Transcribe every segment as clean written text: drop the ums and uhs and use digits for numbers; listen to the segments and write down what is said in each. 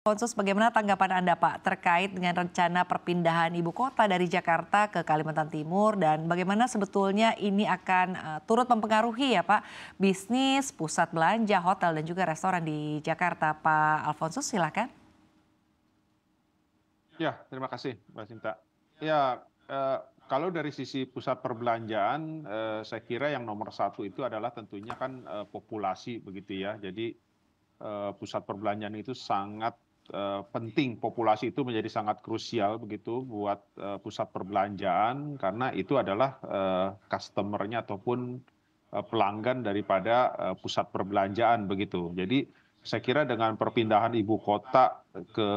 Konsus, bagaimana tanggapan Anda Pak terkait dengan rencana perpindahan ibu kota dari Jakarta ke Kalimantan Timur dan bagaimana sebetulnya ini akan turut mempengaruhi ya Pak bisnis, pusat belanja, hotel dan juga restoran di Jakarta. Pak Alfonsus silakan. Ya, terima kasih Mbak Sinta. Ya, kalau dari sisi pusat perbelanjaan, saya kira yang nomor satu itu adalah tentunya kan populasi begitu ya. Jadi pusat perbelanjaan itu sangat penting, populasi itu menjadi sangat krusial begitu buat pusat perbelanjaan karena itu adalah customer-nya ataupun pelanggan daripada pusat perbelanjaan begitu. Jadi saya kira dengan perpindahan ibu kota ke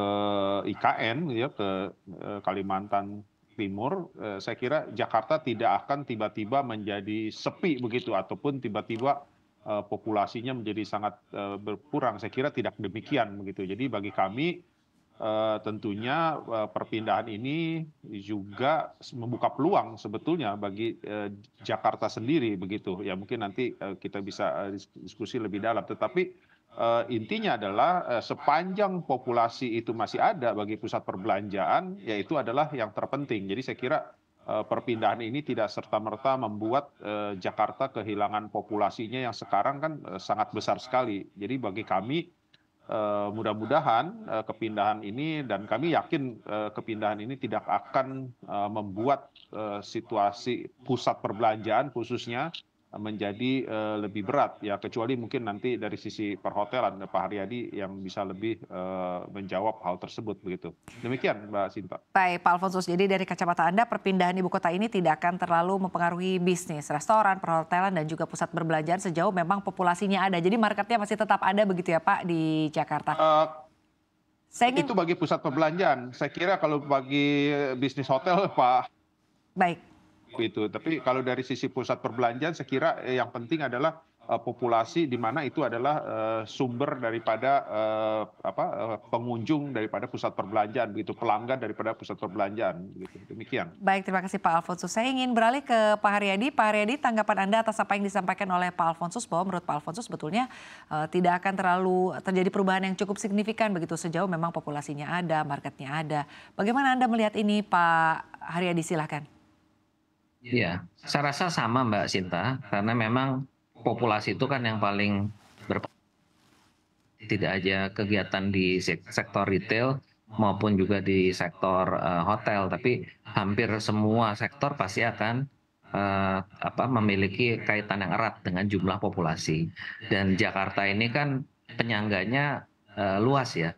IKN ya ke Kalimantan Timur, saya kira Jakarta tidak akan tiba-tiba menjadi sepi begitu ataupun tiba-tiba populasinya menjadi sangat berkurang. Saya kira tidak demikian begitu. Jadi bagi kami tentunya perpindahan ini juga membuka peluang sebetulnya bagi Jakarta sendiri begitu. Ya mungkin nanti kita bisa diskusi lebih dalam. Tetapi intinya adalah sepanjang populasi itu masih ada bagi pusat perbelanjaan, yaitu adalah yang terpenting. Jadi saya kira perpindahan ini tidak serta-merta membuat Jakarta kehilangan populasinya yang sekarang kan sangat besar sekali. Jadi bagi kami mudah-mudahan kepindahan ini dan kami yakin kepindahan ini tidak akan membuat situasi pusat perbelanjaan khususnya menjadi lebih berat ya, kecuali mungkin nanti dari sisi perhotelan Pak Haryadi yang bisa lebih menjawab hal tersebut begitu. Demikian Mbak Sinta. Baik Pak Alfonsus, jadi dari kacamata Anda perpindahan ibu kota ini tidak akan terlalu mempengaruhi bisnis, restoran, perhotelan dan juga pusat perbelanjaan sejauh memang populasinya ada. Jadi marketnya masih tetap ada begitu ya Pak di Jakarta. Saya ingin Itu bagi pusat perbelanjaan. Saya kira kalau bagi bisnis hotel Pak baik. itu. Tapi kalau dari sisi pusat perbelanjaan saya kira yang penting adalah populasi di mana itu adalah sumber daripada pengunjung daripada pusat perbelanjaan begitu, pelanggan daripada pusat perbelanjaan begitu. Demikian. Baik, terima kasih Pak Alfonsus. Saya ingin beralih ke Pak Haryadi. Pak Haryadi, tanggapan Anda atas apa yang disampaikan oleh Pak Alfonsus bahwa menurut Pak Alfonsus sebetulnya tidak akan terlalu terjadi perubahan yang cukup signifikan begitu sejauh memang populasinya ada, marketnya ada. Bagaimana Anda melihat ini Pak Haryadi, silahkan. Iya, saya rasa sama Mbak Sinta, karena memang populasi itu kan yang paling tidak aja kegiatan di sektor retail maupun juga di sektor hotel, tapi hampir semua sektor pasti akan memiliki kaitan yang erat dengan jumlah populasi. Dan Jakarta ini kan penyangganya luas ya,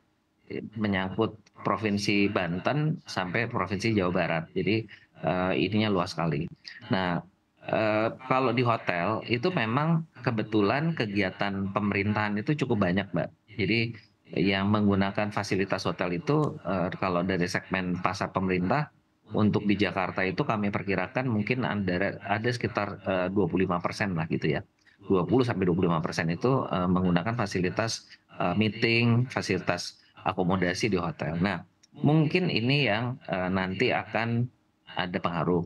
menyangkut Provinsi Banten sampai Provinsi Jawa Barat. Jadi ininya luas sekali. Nah, kalau di hotel itu memang kebetulan kegiatan pemerintahan itu cukup banyak, Mbak. Jadi yang menggunakan fasilitas hotel itu kalau dari segmen pasar pemerintah untuk di Jakarta itu kami perkirakan mungkin ada sekitar 25% lah gitu ya. 20-25% itu menggunakan fasilitas meeting, fasilitas akomodasi di hotel. Nah, mungkin ini yang nanti akan ada pengaruh.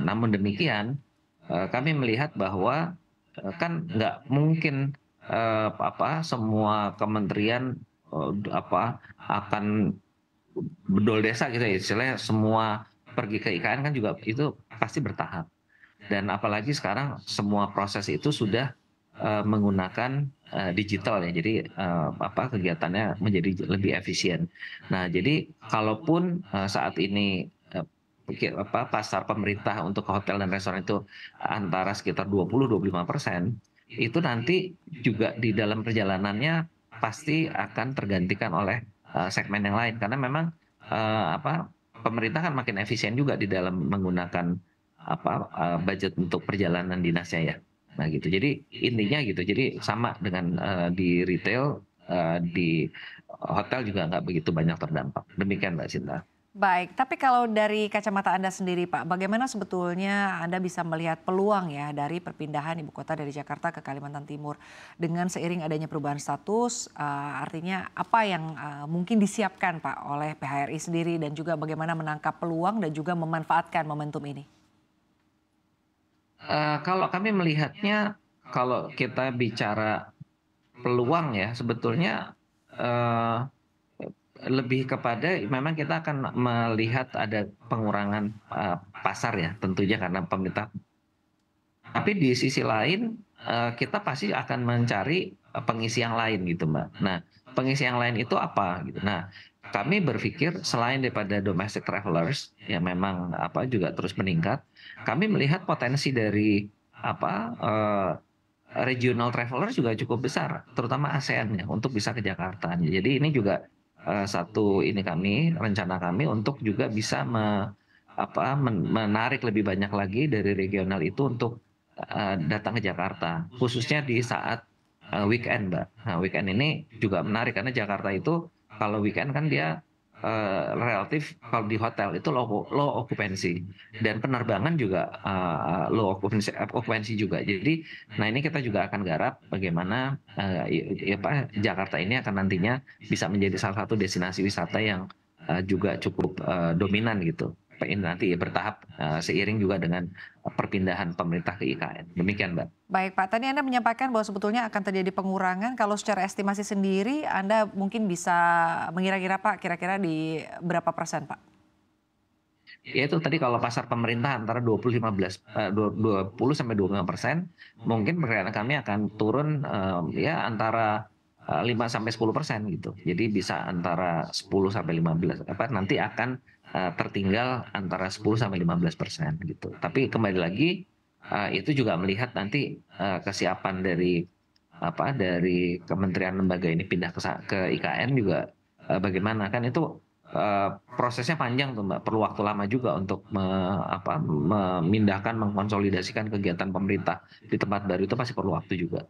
Namun demikian, kami melihat bahwa kan nggak mungkin semua kementerian akan bedol desa gitu ya, istilahnya semua pergi ke IKN kan juga itu pasti bertahap. Dan apalagi sekarang semua proses itu sudah menggunakan digital ya, jadi kegiatannya menjadi lebih efisien. Nah, jadi kalaupun saat ini pasar pemerintah untuk hotel dan restoran itu antara sekitar 20-25%, itu nanti juga di dalam perjalanannya pasti akan tergantikan oleh segmen yang lain, karena memang pemerintah kan makin efisien juga di dalam menggunakan budget untuk perjalanan dinasnya ya. Nah gitu, jadi intinya gitu, jadi sama dengan di retail, di hotel juga nggak begitu banyak terdampak. Demikian Mbak Sinta. Baik, tapi kalau dari kacamata Anda sendiri Pak, bagaimana sebetulnya Anda bisa melihat peluang ya dari perpindahan ibu kota dari Jakarta ke Kalimantan Timur dengan seiring adanya perubahan status, artinya apa yang mungkin disiapkan Pak oleh PHRI sendiri dan juga bagaimana menangkap peluang dan juga memanfaatkan momentum ini? Kalau kami melihatnya, kalau kita bicara peluang ya sebetulnya lebih kepada memang kita akan melihat ada pengurangan pasar ya tentunya karena pemerintah. Tapi di sisi lain kita pasti akan mencari pengisi yang lain gitu Mbak. Nah pengisi yang lain itu apa gitu. Nah kami berpikir selain daripada domestic travelers yang memang juga terus meningkat, kami melihat potensi dari regional traveler juga cukup besar, terutama ASEAN ya, untuk bisa ke Jakarta. Jadi ini juga satu rencana kami untuk juga bisa menarik lebih banyak lagi dari regional itu untuk datang ke Jakarta, khususnya di saat weekend, Mbak. Nah, weekend ini juga menarik karena Jakarta itu kalau weekend kan dia relatif kalau di hotel itu low occupancy dan penerbangan juga low occupancy juga. Jadi, nah ini kita juga akan garap bagaimana Jakarta ini akan nantinya bisa menjadi salah satu destinasi wisata yang juga cukup dominan gitu. Ini nanti bertahap seiring juga dengan perpindahan pemerintah ke IKN. Demikian, Mbak. Baik Pak, tadi Anda menyampaikan bahwa sebetulnya akan terjadi pengurangan. Kalau secara estimasi sendiri, Anda mungkin bisa mengira-kira Pak, kira-kira di berapa persen Pak? Ya itu tadi kalau pasar pemerintah antara 20 sampai 25%, mungkin perkiraan kami akan turun ya antara 5 sampai 10% gitu. Jadi bisa antara 10 sampai 15 nanti akan tertinggal antara 10 sampai 15% gitu. Tapi kembali lagi itu juga melihat nanti kesiapan dari dari kementerian lembaga ini pindah ke IKN juga bagaimana kan itu prosesnya panjang tuh Mbak, perlu waktu lama juga untuk memindahkan, mengkonsolidasikan kegiatan pemerintah di tempat baru itu pasti perlu waktu juga.